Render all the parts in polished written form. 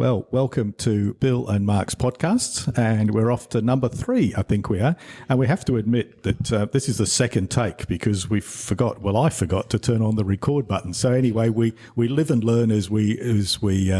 Well, welcome to Bill and Mark's podcast, and we're off to number 3, I think we are. And we have to admit that this is the second take because I forgot to turn on the record button. So anyway, we live and learn as we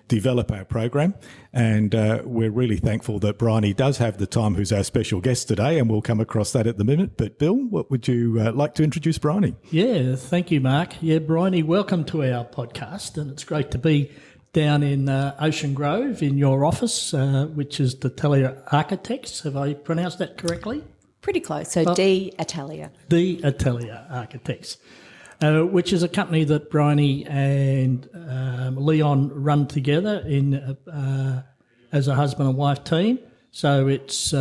develop our program, and we're really thankful that Briony does have the time, who's our special guest today, and we'll come across that at the minute. But Bill, what would you like to introduce Briony? Yeah, thank you, Mark. Yeah, Briony, welcome to our podcast, and it's great to be down in Ocean Grove in your office, which is the Atelier Architects. Have I pronounced that correctly? Pretty close. So the Atelier. The Atelier Architects, which is a company that Briony and Leon run together in as a husband and wife team. So it's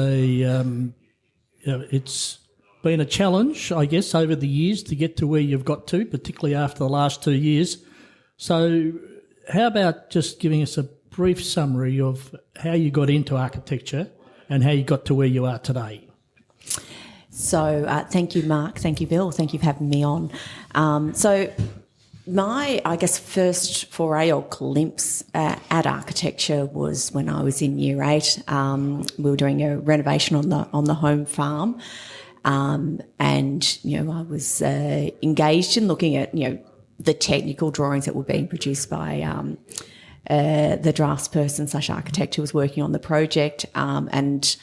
it's been a challenge, I guess, over the years to get to where you've got to, particularly after the last 2 years. So how about just giving us a brief summary of how you got into architecture and how you got to where you are today? So thank you, Mark. Thank you, Bill. Thank you for having me on. So my, I guess, first foray or glimpse at architecture was when I was in Year 8. We were doing a renovation on the home farm, and I was engaged in looking at the technical drawings that were being produced by the draftsperson / architect who was working on the project, and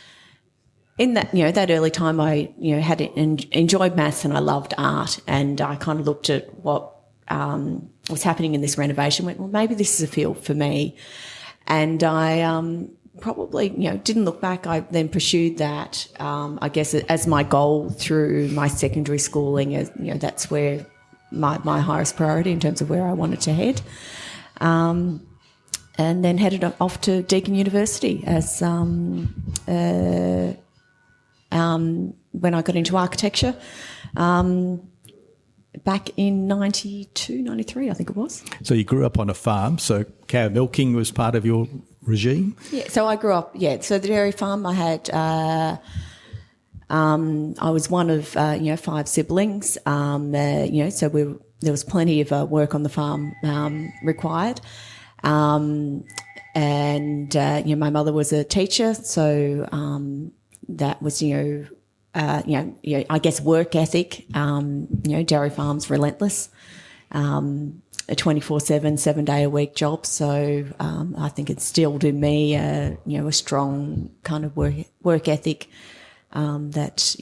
in that that early time I had enjoyed maths and I loved art, and I kind of looked at what was happening in this renovation, went, well, maybe this is a field for me, and I probably didn't look back. I then pursued that I guess as my goal through my secondary schooling. As that's where my highest priority in terms of where I wanted to head, and then headed off to Deakin University as when I got into architecture back in 92, 93, I think it was. So you grew up on a farm, so cow milking was part of your regime? Yeah, so I grew up, so the dairy farm I had... I was one of 5 siblings, so there was plenty of work on the farm required, and my mother was a teacher, so that was I guess work ethic. Dairy farms relentless, a 24/7, 7-day-a-week job. So I think it instilled in me a strong kind of work ethic. That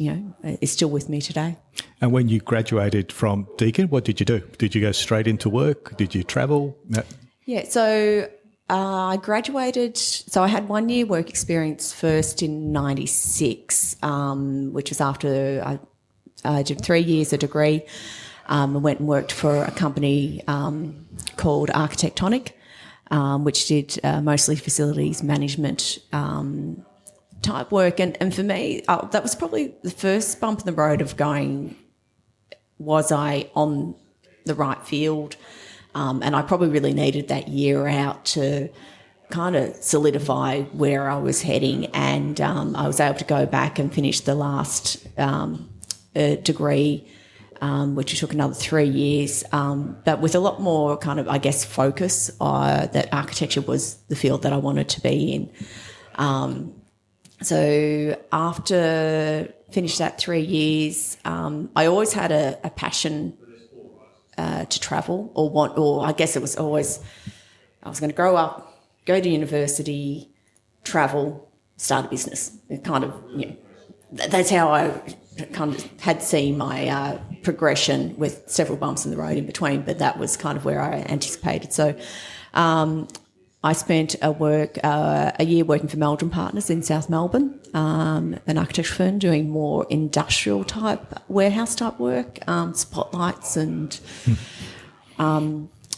is still with me today. And when you graduated from Deakin, what did you do? Did you go straight into work? Did you travel? No. Yeah, so I graduated. So I had 1 year work experience first in 96, which was after I did 3 years a degree. I went and worked for a company called Architectonic, which did mostly facilities management type work, and for me that was probably the first bump in the road of going, was I on the right field? And I probably really needed that year out to kind of solidify where I was heading, and I was able to go back and finish the last degree, which took another 3 years, but with a lot more kind of, I guess, focus that architecture was the field that I wanted to be in. So after finished that 3 years, I always had a passion to travel, or I guess it was always, I was going to grow up, go to university, travel, start a business. It kind of, that's how I kind of had seen my progression, with several bumps in the road in between, but that was kind of where I anticipated. So I spent a year working for Meldrum Partners in South Melbourne, an architecture firm doing more industrial type, warehouse type work, spotlights and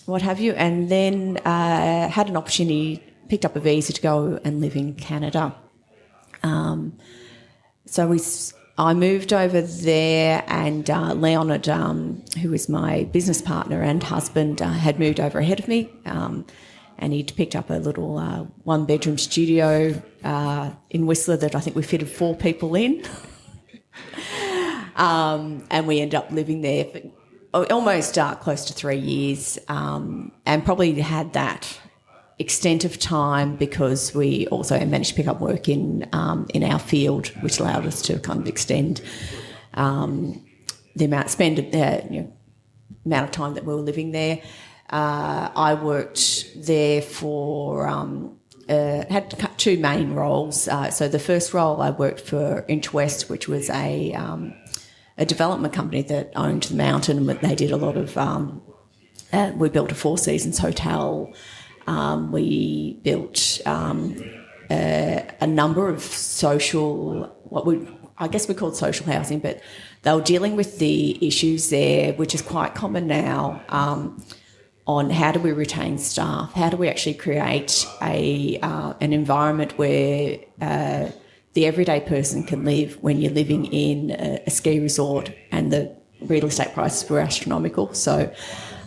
what have you. And then had an opportunity, picked up a visa to go and live in Canada. So I moved over there, and Leonard, who was my business partner and husband, had moved over ahead of me. And he'd picked up a little one-bedroom studio in Whistler that I think we fitted 4 people in. And we ended up living there for almost close to 3 years, and probably had that extent of time because we also managed to pick up work in our field, which allowed us to kind of extend the amount of time that we were living there. I worked there for had two main roles. So the first role I worked for Inchwest, which was a development company that owned the mountain, and they did a lot of. We built a Four Seasons hotel. We built a number of social, I guess we called social housing, but they were dealing with the issues there, which is quite common now, on how do we retain staff, how do we actually create an environment where the everyday person can live when you're living in a ski resort and the real estate prices were astronomical. So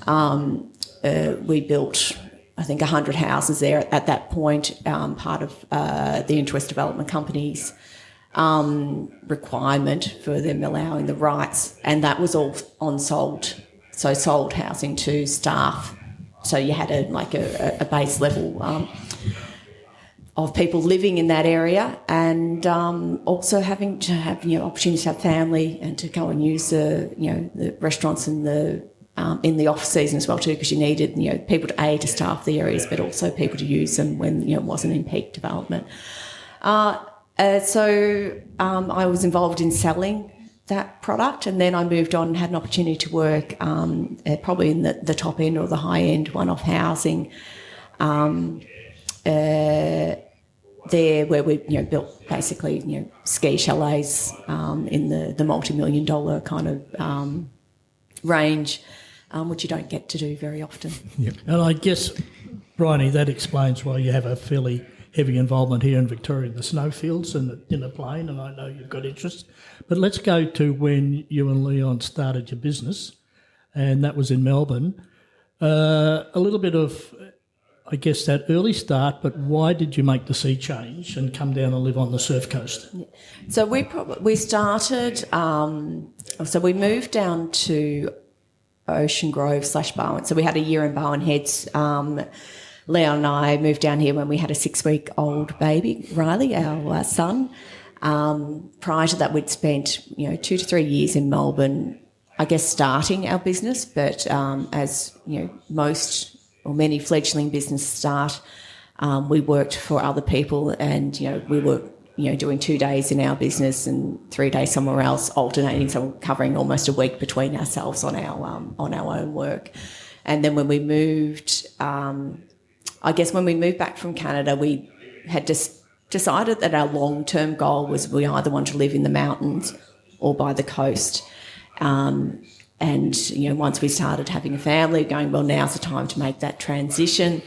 we built, I think, 100 houses there at that point, part of the Inchwest Development Company's requirement for them allowing the rights, and that was all on sold housing to staff. So you had a base level of people living in that area, and also having to have opportunity to have family and to go and use the restaurants and in the off season as well too, because you needed people to staff the areas, but also people to use them when it wasn't in peak development. So I was involved in selling that product, and then I moved on and had an opportunity to work probably in the top end or the high end one-off housing there, where we built basically ski chalets in the multi-million-dollar kind of range, which you don't get to do very often. Yep. And I guess, Briony, that explains why you have a fairly heavy involvement here in Victoria in the snowfields and in the plain, and I know you've got interest. But let's go to when you and Leon started your business, and that was in Melbourne. A little bit of, I guess, that early start, but why did you make the sea change and come down and live on the surf coast? So we started, so we moved down to Ocean Grove / Barwon. So we had a year in Barwon Heads. Leon and I moved down here when we had a 6-week-old baby, Riley, our son. Prior to that, we'd spent 2 to 3 years in Melbourne, I guess, starting our business. But as most or many fledgling businesses start, we worked for other people, and we were doing 2 days in our business and 3 days somewhere else, alternating, so covering almost a week between ourselves on our own work. And then when we moved, I guess when we moved back from Canada, we had just decided that our long-term goal was we either want to live in the mountains or by the coast. And once we started having a family, going, well, now's the time to make that transition.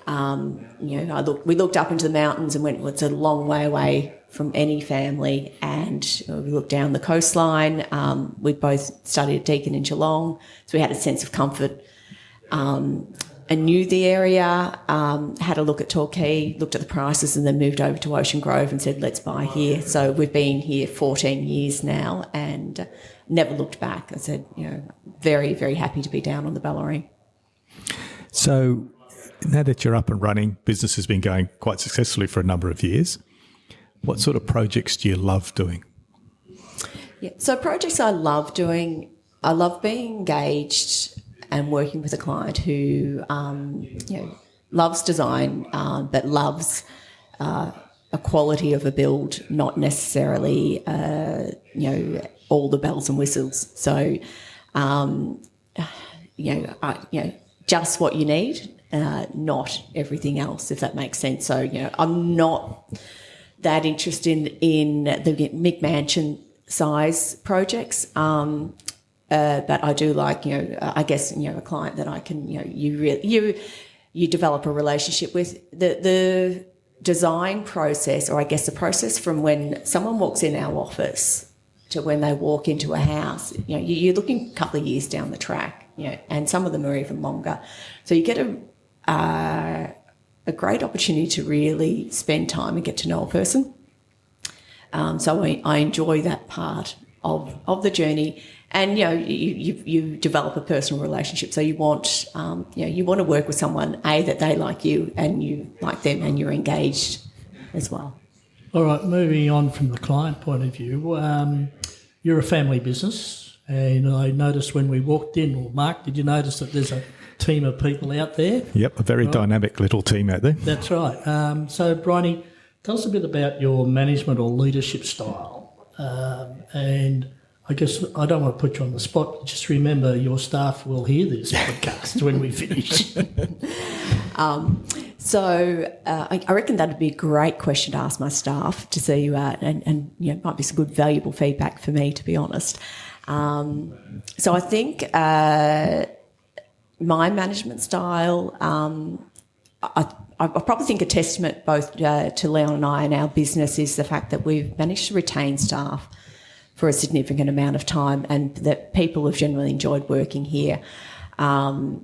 We looked up into the mountains and went, well, it's a long way away from any family, and we looked down the coastline. We both studied at Deakin in Geelong, so we had a sense of comfort and knew the area, had a look at Torquay, looked at the prices, and then moved over to Ocean Grove and said, let's buy here. So we've been here 14 years now and never looked back. I said, very, very happy to be down on the Ballerine. So now that you're up and running, business has been going quite successfully for a number of years. What sort of projects do you love doing? Yeah, so projects I love doing, I love being engaged and working with a client who, loves design, but loves a quality of a build, not necessarily, all the bells and whistles. So, just what you need, not everything else, if that makes sense. So, I'm not that interested in the McMansion size projects. But I do like, I guess, a client that I can, you develop a relationship with. The design process, or I guess the process from when someone walks in our office to when they walk into a house, you're looking a couple of years down the track, and some of them are even longer. So you get a great opportunity to really spend time and get to know a person. So I enjoy that part of the journey. And you develop a personal relationship. So you want you want to work with someone that they like you and you like them and you're engaged as well. All right, moving on from the client point of view, you're a family business, and I noticed when we walked in, or Mark, did you notice that there's a team of people out there? Yep, a very dynamic little team out there. That's right. So, Briony, tell us a bit about your management or leadership style. And I guess I don't want to put you on the spot, but just remember your staff will hear this podcast when we finish. I reckon that'd be a great question to ask my staff to see, and might be some good, valuable feedback for me, to be honest. So I think my management style, I probably think a testament both to Leon and I and our business is the fact that we've managed to retain staff for a significant amount of time, and that people have generally enjoyed working here. And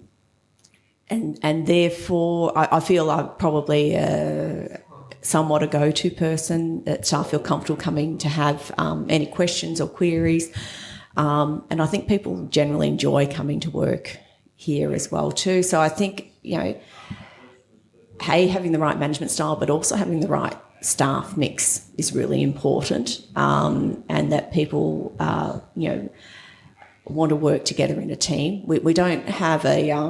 therefore, I feel I'm probably somewhat a go-to person that staff feel comfortable coming to have any questions or queries. And I think people generally enjoy coming to work here as well too. So I think, having the right management style but also having the right staff mix is really important, and that people, want to work together in a team. We don't have a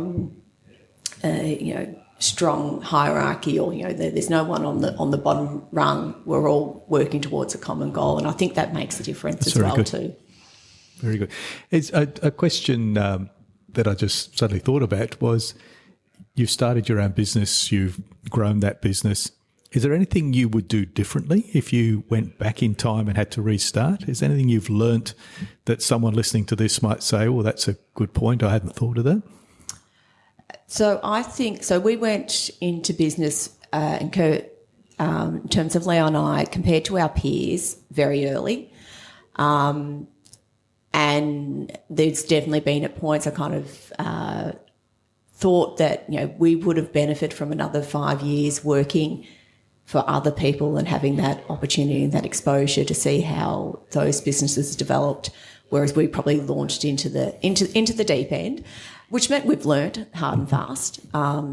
strong hierarchy, or there's no one on the bottom rung. We're all working towards a common goal, and I think that makes a difference as well too. Very good. It's a question that I just suddenly thought about was, you've started your own business, you've grown that business. Is there anything you would do differently if you went back in time and had to restart? Is there anything you've learnt that someone listening to this might say, well, that's a good point, I hadn't thought of that? So I think, we went into business in terms of Leo and I, compared to our peers, very early. And there's definitely been at points I kind of thought that, we would have benefited from another 5 years working for other people and having that opportunity and that exposure to see how those businesses developed, whereas we probably launched into the deep end, which meant we've learned hard and fast.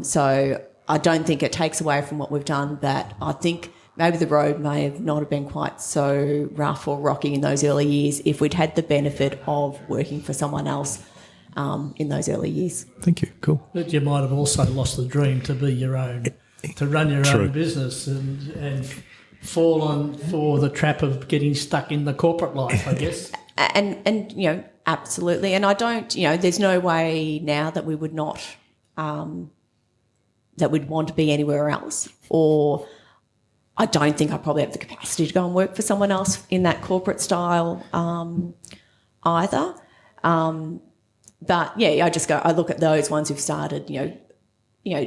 So I don't think it takes away from what we've done, but I think maybe the road may have not have been quite so rough or rocky in those early years if we'd had the benefit of working for someone else in those early years. Thank you. Cool. But you might have also lost the dream to be your own, to run your own business and fallen for the trap of getting stuck in the corporate life, I guess. And absolutely. And I don't, there's no way now that we would not, that we'd want to be anywhere else, or I don't think I probably have the capacity to go and work for someone else in that corporate style either. But yeah, I look at those ones who've started,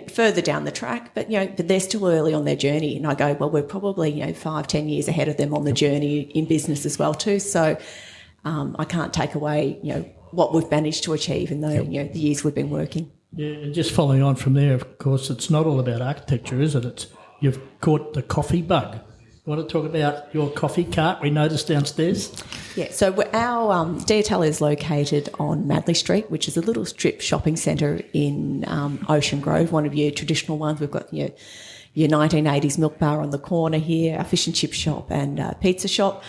further down the track, but they're still early on their journey, and I go, well, we're probably 5-10 years ahead of them on the journey in business as well too. So I can't take away what we've managed to achieve in the the years we've been working. Yeah, and just following on from there, of course, it's not all about architecture, is it? You've caught the coffee bug. You want to talk about your coffee cart we noticed downstairs? Yeah, so our atelier is located on Madley Street, which is a little strip shopping centre in Ocean Grove, one of your traditional ones. We've got your 1980s milk bar on the corner here, a fish and chip shop and pizza shop.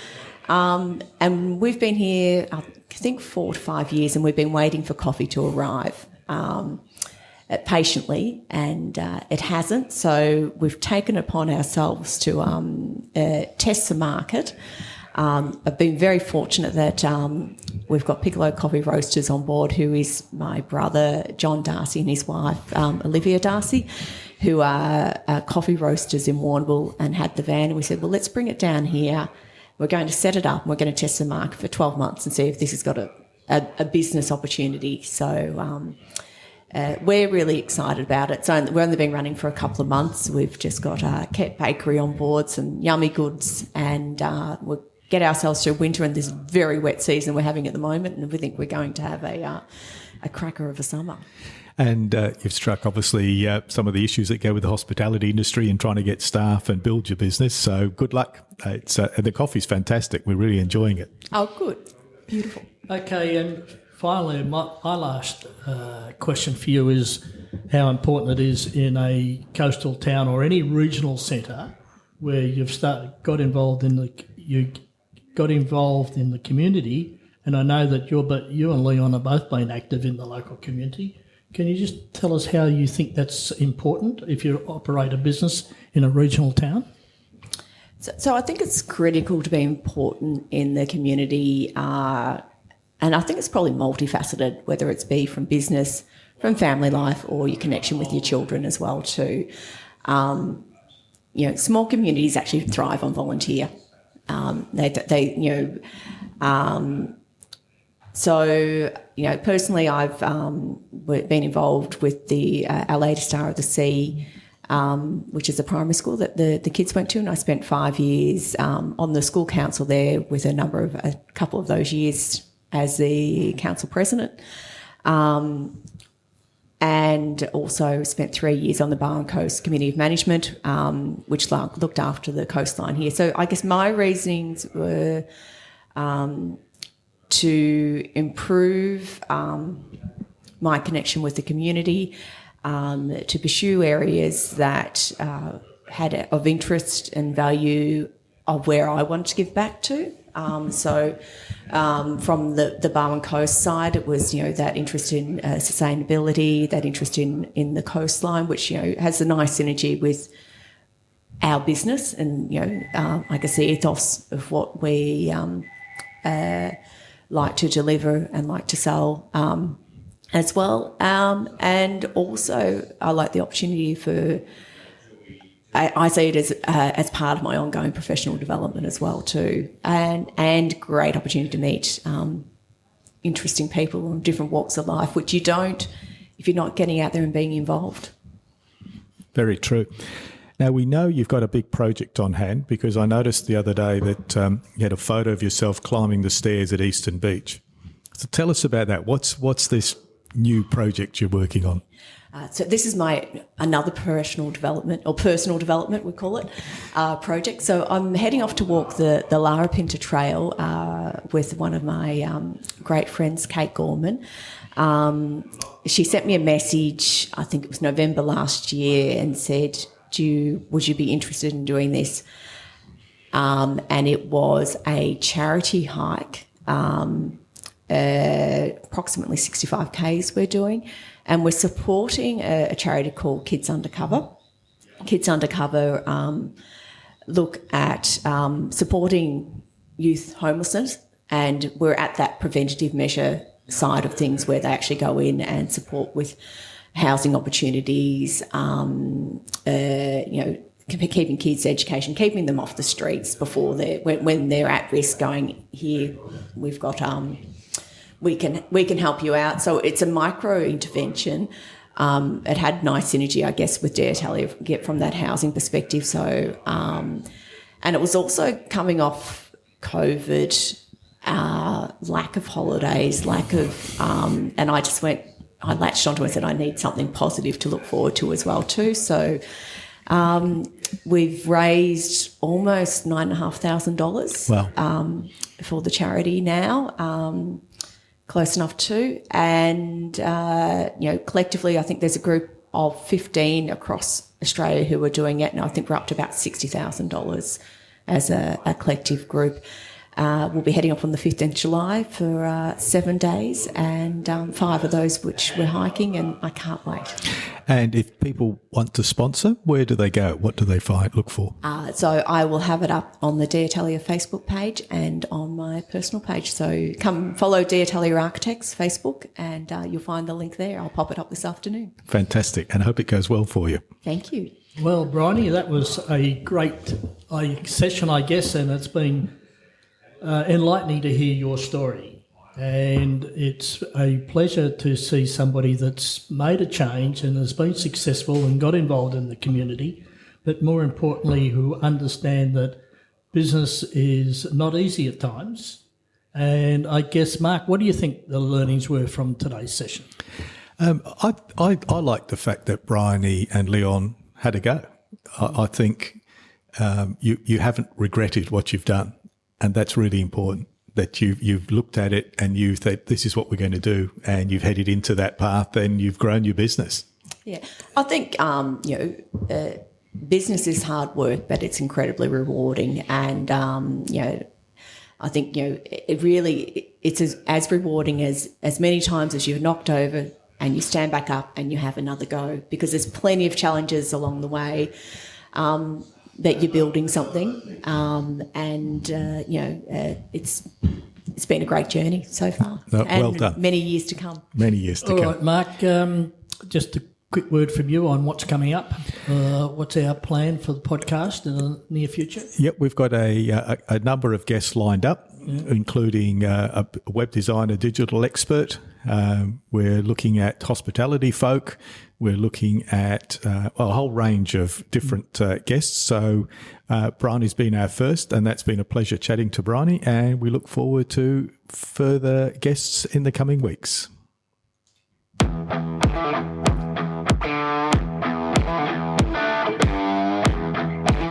And we've been here, I think, 4 to 5 years, and we've been waiting for coffee to arrive patiently, and it hasn't. So we've taken upon ourselves to test the market. I've been very fortunate that we've got Piccolo Coffee Roasters on board, who is my brother John Darcy and his wife Olivia Darcy, who are coffee roasters in Warrnambool, and had the van. And we said, well, let's bring it down here. We're going to set it up and we're going to test the market for 12 months and see if this has got a business opportunity. So we're really excited about it. So we've only been running for a couple of months. We've just got Ket Bakery on board, some yummy goods, and we'll get ourselves through winter and this very wet season we're having at the moment, and we think we're going to have a cracker of a summer. And you've struck, obviously, some of the issues that go with the hospitality industry and trying to get staff and build your business. So good luck. The coffee's fantastic. We're really enjoying it. Oh, good. Beautiful. Okay, and finally, my last question for you is how important it is in a coastal town or any regional centre where you've got involved in the community, and I know that you and Leon have both been active in the local community. Can you just tell us how you think that's important if you operate a business in a regional town? So I think it's critical to be important in the community, and I think it's probably multifaceted, whether it's be from business, from family life, or your connection with your children as well too. Small communities actually thrive on volunteer. Personally, I've been involved with Our Lady Star of the Sea, which is a primary school that the kids went to, and I spent 5 years on the school council there with a couple of those years as the council president, and also spent 3 years on the Barwon Coast Committee of Management, which looked after the coastline here. So I guess my reasonings were to improve my connection with the community, to pursue areas that had of interest and value of where I wanted to give back to. From the Barwon Coast side, it was that interest in sustainability, that interest in the coastline, which has a nice synergy with our business and I guess the ethos of what we like to deliver and like to sell as well. And also, I like the opportunity I see it as part of my ongoing professional development as well too, and great opportunity to meet interesting people from different walks of life, which you don't if you're not getting out there and being involved. Very true. Now, we know you've got a big project on hand because I noticed the other day that you had a photo of yourself climbing the stairs at Eastern Beach. So tell us about that. What's this new project you're working on? So this is another professional development, or personal development we call it, project. So I'm heading off to walk the Larapinta Trail with one of my great friends, Kate Gorman. She sent me a message, I think it was November last year, and said, would you be interested in doing this? And it was a charity hike, approximately 65 Ks we're doing. And we're supporting a charity called Kids Undercover. Kids Undercover look at supporting youth homelessness, and we're at that preventative measure side of things where they actually go in and support with housing opportunities, keeping kids' education, keeping them off the streets before when they're at risk, going, here, we've got... We can help you out. So it's a micro intervention. It had nice synergy, I guess, with atelier from that housing perspective. So, and it was also coming off COVID, lack of holidays, and I latched onto it and said I need something positive to look forward to as well too. So we've raised almost $9,500 for the charity now. Close enough to, and collectively I think there's a group of 15 across Australia who are doing it, and I think we're up to about $60,000 as a collective group. We'll be heading off on the 5th of July for 7 days, and 5 of those which we're hiking, and I can't wait. And if people want to sponsor, where do they go? What do they look for? So I will have it up on the Atelier Facebook page and on my personal page. So come follow Atelier Architects Facebook, and you'll find the link there. I'll pop it up this afternoon. Fantastic, and I hope it goes well for you. Thank you. Well, Briony, that was a great session, I guess, and it's been enlightening to hear your story. And it's a pleasure to see somebody that's made a change and has been successful and got involved in the community, but more importantly, who understand that business is not easy at times. And I guess, Mark, what do you think the learnings were from today's session? I like the fact that Briony and Leon had a go. I think you haven't regretted what you've done, and that's really important. that you've looked at it and you think this is what we're going to do, and you've headed into that path and you've grown your business? Yeah, I think business is hard work, but it's incredibly rewarding, and I think it's as rewarding as many times as you're knocked over and you stand back up and you have another go, because there's plenty of challenges along the way. That you're building something, it's been a great journey so far. Well done. Many years to come. Many years to come. All right, Mark, just a quick word from you on what's coming up. What's our plan for the podcast in the near future? Yep, we've got a number of guests lined up, including a web designer, digital expert. We're looking at hospitality folk. We're looking at a whole range of different guests. So Briony's been our first, and that's been a pleasure chatting to Briony, and we look forward to further guests in the coming weeks.